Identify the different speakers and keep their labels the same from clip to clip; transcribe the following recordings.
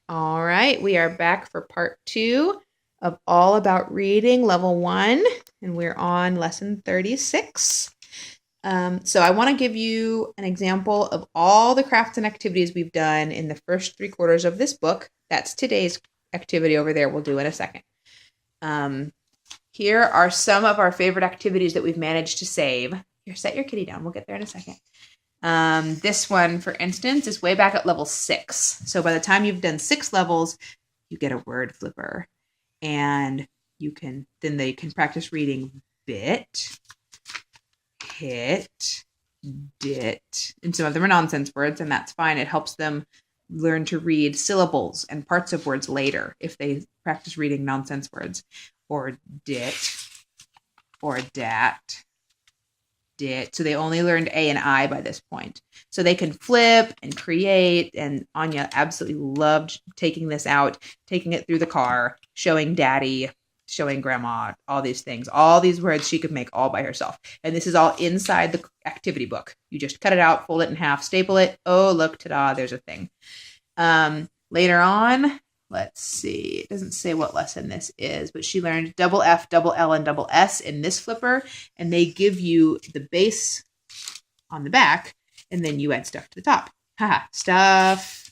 Speaker 1: All right, we are back for part 2 of All About Reading, Level 1, and we're on Lesson 36. So I want to give you an example of all the crafts and activities we've done in the first 3/4 of this book. That's today's activity over there. We'll do in a second. Here are some of our favorite activities that we've managed to save. Here, set your kitty down. We'll get there in a second. This one, for instance, is way back at level 6. So by the time you've done 6 levels, you get a word flipper. And they can practice reading bit, hit, dit. And some of them are nonsense words, and that's fine. It helps them learn to read syllables and parts of words later if they practice reading nonsense words. Or dit, or dat, dit. So they only learned A and I by this point. So they can flip and create, and Anya absolutely loved taking this out, taking it through the car, showing Daddy, showing Grandma, all these things. All these words she could make all by herself. And this is all inside the activity book. You just cut it out, fold it in half, staple it. Oh, look, ta-da, there's a thing. Later on, let's see. It doesn't say what lesson this is, but she learned double F, double L, and double S in this flipper, and they give you the base on the back, and then you add stuff to the top. Haha, stuff,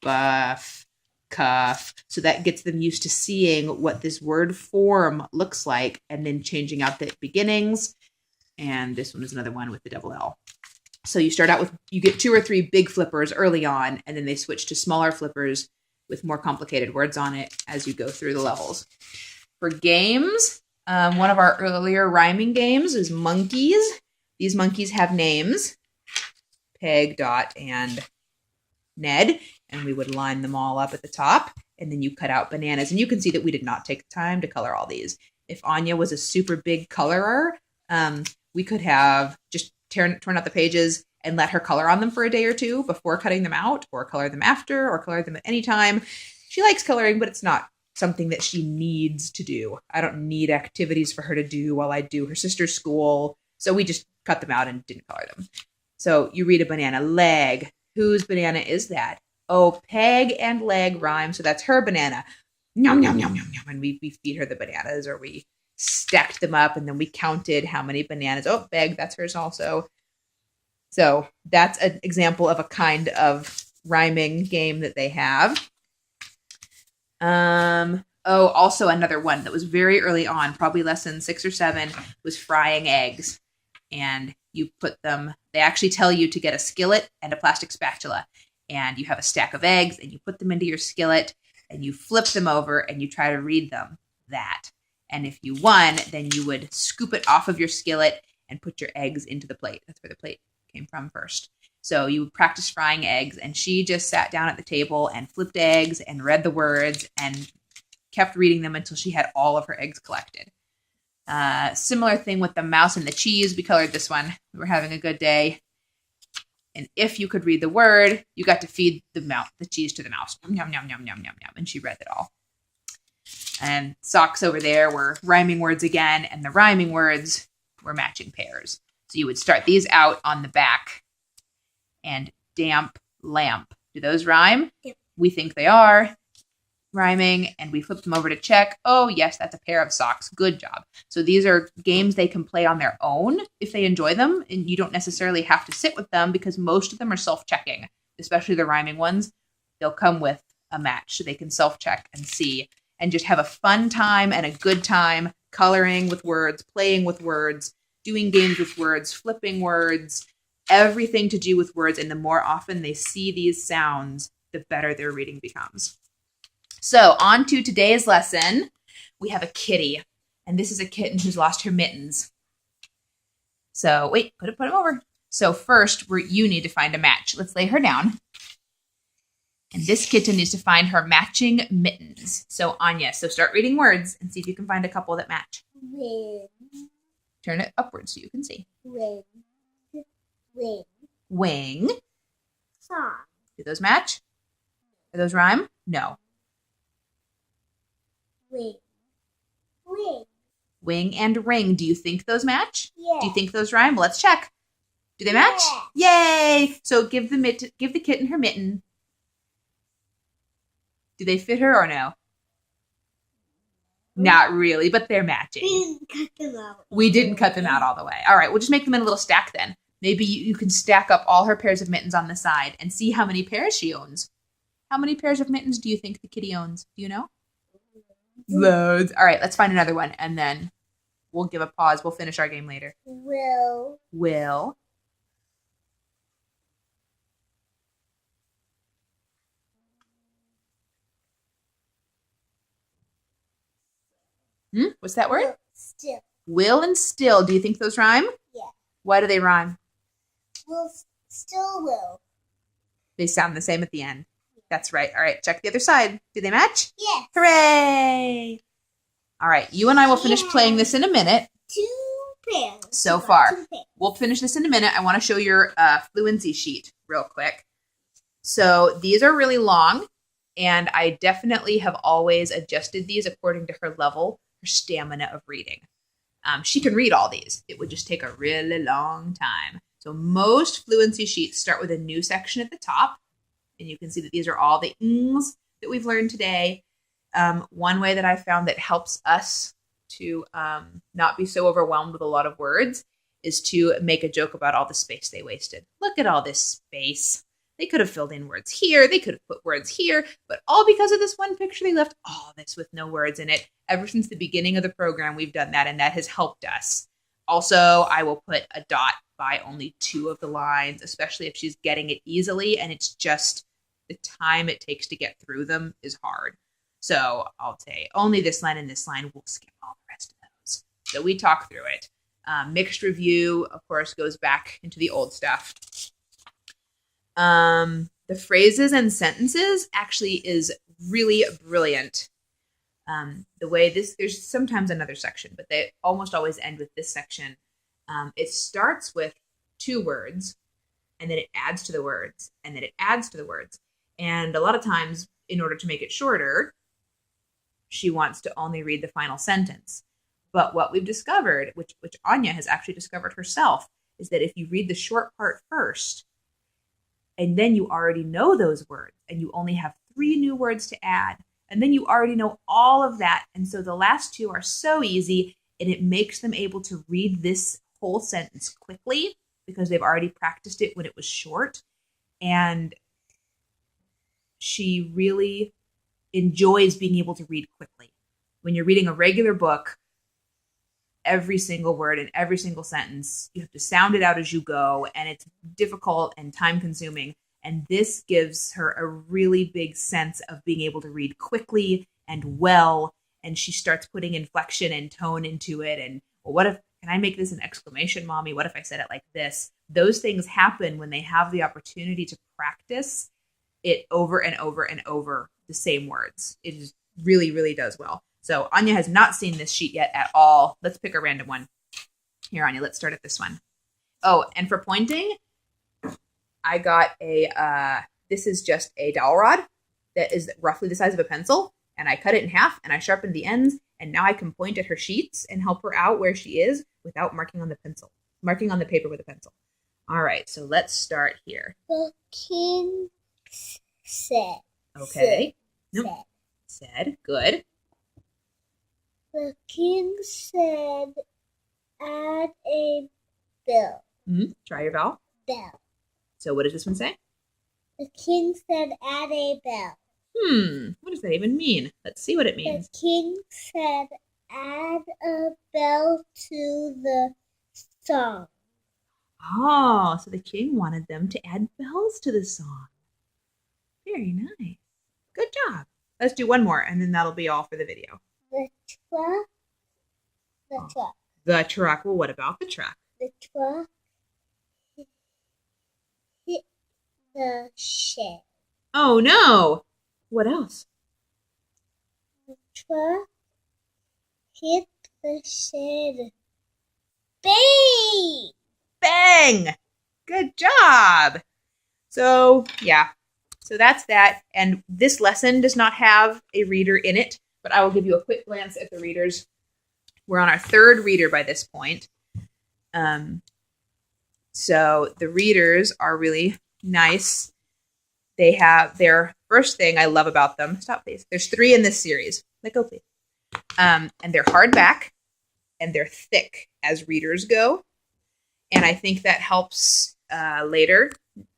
Speaker 1: buff, cuff. So that gets them used to seeing what this word form looks like, and then changing out the beginnings. And this one is another one with the double L. So you start out with, you get 2 or 3 big flippers early on, and then they switch to smaller flippers with more complicated words on it as you go through the levels. For games, one of our earlier rhyming games is monkeys. These monkeys have names, Peg, Dot, and Ned, and we would line them all up at the top, and then you cut out bananas. And you can see that we did not take the time to color all these. If Anya was a super big colorer, we could have just torn out the pages and let her color on them for a day or 2 before cutting them out, or color them after, or color them at any time. She likes coloring, but it's not something that she needs to do. I don't need activities for her to do while I do her sister's school. So we just cut them out and didn't color them. So you read a banana leg. Whose banana is that? Oh, Peg and leg rhyme. So that's her banana. Nom, nom, nom, nom, nom. And we feed her the bananas, or we stacked them up, and then we counted how many bananas. Oh, Peg, that's hers also. So that's an example of a kind of rhyming game that they have. Also another one that was very early on, probably lesson 6 or 7, was frying eggs. And you put them, they actually tell you to get a skillet and a plastic spatula. And you have a stack of eggs, and you put them into your skillet, and you flip them over, and you try to read them that. And if you won, then you would scoop it off of your skillet and put your eggs into the plate. That's where the plate came from first. So you would practice frying eggs, and she just sat down at the table and flipped eggs and read the words and kept reading them until she had all of her eggs collected. Similar thing with the mouse and the cheese. We colored this one. We were having a good day. And if you could read the word, you got to feed the cheese to the mouse. Yum, yum, yum, yum, yum, yum. And she read it all. And socks over there were rhyming words again, and the rhyming words were matching pairs. So you would start these out on the back. And damp lamp. Do those rhyme? Yep. We think they are rhyming, and we flip them over to check. Oh, yes, that's a pair of socks. Good job. So these are games they can play on their own if they enjoy them, and you don't necessarily have to sit with them, because most of them are self-checking, especially the rhyming ones. They'll come with a match so they can self-check and see, and just have a fun time and a good time coloring with words, playing with words, doing games with words, flipping words, everything to do with words. And the more often they see these sounds, the better their reading becomes. So on to today's lesson. We have a kitty, and this is a kitten who's lost her mittens. So wait, put him over. So first, you need to find a match. Let's lay her down. And this kitten needs to find her matching mittens. So Anya, start reading words and see if you can find a couple that match.
Speaker 2: Wing.
Speaker 1: Turn it upwards so you can see.
Speaker 2: Wing. Wing.
Speaker 1: Wing.
Speaker 2: Song.
Speaker 1: Do those match? Do those rhyme? No.
Speaker 2: Wing. Wing.
Speaker 1: Wing and ring. Do you think those match?
Speaker 2: Yeah.
Speaker 1: Do you think those rhyme? Well, let's check. Do they match?
Speaker 2: Yeah.
Speaker 1: Yay! So give the kitten her mitten. Do they fit her or no? Not really, but they're matching.
Speaker 2: We didn't cut them out.
Speaker 1: We didn't cut them out all the way. All right, we'll just make them in a little stack then. Maybe you can stack up all her pairs of mittens on the side and see how many pairs she owns. How many pairs of mittens do you think the kitty owns? Do you know? Loads. All right, let's find another one, and then we'll give a pause. We'll finish our game later.
Speaker 2: Will.
Speaker 1: What's that word?
Speaker 2: Still.
Speaker 1: Will and still. Do you think those rhyme?
Speaker 2: Yeah.
Speaker 1: Why do they rhyme?
Speaker 2: Will. Still will.
Speaker 1: They sound the same at the end. That's right. All right, check the other side. Do they match?
Speaker 2: Yes.
Speaker 1: Hooray! All right, you and I will finish playing this in a minute.
Speaker 2: 2 pairs.
Speaker 1: So far.
Speaker 2: 2 pairs.
Speaker 1: We'll finish this in a minute. I want to show your fluency sheet real quick. So these are really long, and I definitely have always adjusted these according to her level, her stamina of reading. She can read all these. It would just take a really long time. So most fluency sheets start with a new section at the top, and you can see that these are all the ings that we've learned today. One way that I found that helps us to not be so overwhelmed with a lot of words is to make a joke about all the space they wasted. Look at all this space. They could have filled in words here. They could have put words here, but all because of this one picture, they left all this with no words in it. Ever since the beginning of the program, we've done that, and that has helped us. Also, I will put a dot by only 2 of the lines, especially if she's getting it easily, and it's just the time it takes to get through them is hard. So I'll say only this line and this line. We'll skip all the rest of those. So we talk through it. Mixed review, of course, goes back into the old stuff. The phrases and sentences actually is really brilliant. The way there's sometimes another section, but they almost always end with this section. It starts with 2 words, and then it adds to the words, and then it adds to the words. And a lot of times, in order to make it shorter, she wants to only read the final sentence. But what we've discovered, which Anya has actually discovered herself, is that if you read the short part first, and then you already know those words, and you only have 3 new words to add, and then you already know all of that, and so the last 2 are so easy, and it makes them able to read this whole sentence quickly because they've already practiced it when it was short, and she really enjoys being able to read quickly. When you're reading a regular book, every single word and every single sentence, you have to sound it out as you go, and it's difficult and time-consuming. And this gives her a really big sense of being able to read quickly and well, and she starts putting inflection and tone into it. And, well, what if, can I make this an exclamation, Mommy? What if I said it like this? Those things happen when they have the opportunity to practice it over and over and over, the same words. It just really, really does well. So Anya has not seen this sheet yet at all. Let's pick a random one. Here, Anya, let's start at this one. Oh, and for pointing, I got this is just a dowel rod that is roughly the size of a pencil, and I cut it in half, and I sharpened the ends, and now I can point at her sheets and help her out where she is without marking on the paper with a pencil. All right, so let's start here.
Speaker 2: The king said.
Speaker 1: Okay. Nope. Said. Good.
Speaker 2: The king said, add a bell.
Speaker 1: Try your vowel.
Speaker 2: Bell.
Speaker 1: So what does this one say?
Speaker 2: The king said, add a bell.
Speaker 1: What does that even mean? Let's see what it means.
Speaker 2: The king said, add a bell to the song.
Speaker 1: Oh, so the king wanted them to add bells to the song. Very nice. Good job. Let's do one more, and then that'll be all for the video.
Speaker 2: The truck.
Speaker 1: The truck. Well, what about the truck?
Speaker 2: The truck hit the shed.
Speaker 1: Oh, no. What else?
Speaker 2: The truck hit the shed. Bang!
Speaker 1: Bang! Good job. So, yeah. So that's that. And this lesson does not have a reader in it, but I will give you a quick glance at the readers. We're on our 3rd reader by this point. So the readers are really nice. Their first thing I love about them, stop please. There's 3 in this series. Let go please. And they're hardback and they're thick as readers go. And I think that helps later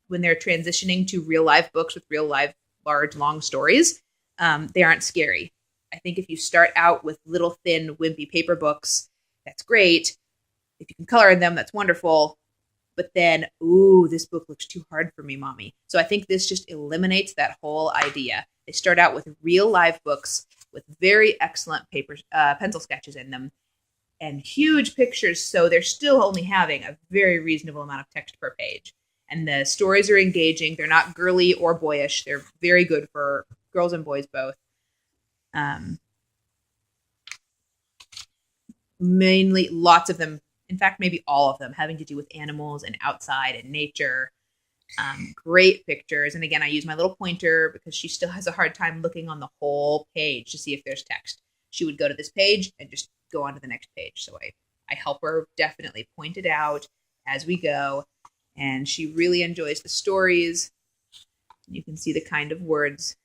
Speaker 1: when they're transitioning to real life books with real life, large, long stories. They aren't scary. I think if you start out with little, thin, wimpy paper books, that's great. If you can color in them, that's wonderful. But then, ooh, this book looks too hard for me, mommy. So I think this just eliminates that whole idea. They start out with real live books with very excellent pencil sketches in them and huge pictures. So they're still only having a very reasonable amount of text per page. And the stories are engaging. They're not girly or boyish. They're very good for girls and boys both. Mainly, lots of them, in fact, maybe all of them, having to do with animals and outside and nature. Great pictures. And again, I use my little pointer because she still has a hard time looking on the whole page to see if there's text. She would go to this page and just go on to the next page. So I help her definitely point it out as we go. And she really enjoys the stories. You can see the kind of words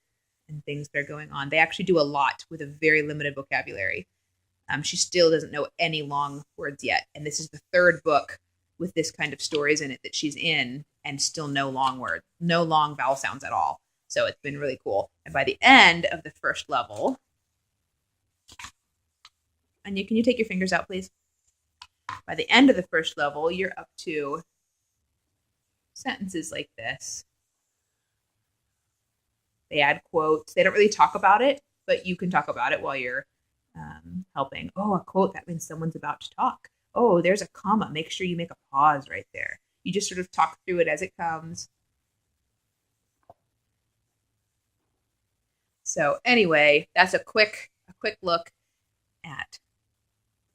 Speaker 1: and things that are going on. They actually do a lot with a very limited vocabulary. She still doesn't know any long words yet. And this is the 3rd book with this kind of stories in it that she's in, and still no long words, no long vowel sounds at all. So it's been really cool. And by the end of the first level, and can you take your fingers out, please? By the end of the first level, you're up to sentences like this. They add quotes. They don't really talk about it, but you can talk about it while you're helping. Oh, a quote, that means someone's about to talk. Oh, there's a comma. Make sure you make a pause right there. You just sort of talk through it as it comes. So anyway, that's a quick look at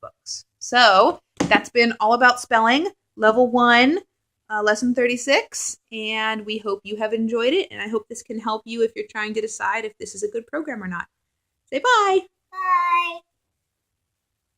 Speaker 1: books. So that's been all about spelling, level 1, lesson 36. And we hope you have enjoyed it. And I hope this can help you if you're trying to decide if this is a good program or not. Say bye.
Speaker 2: Bye.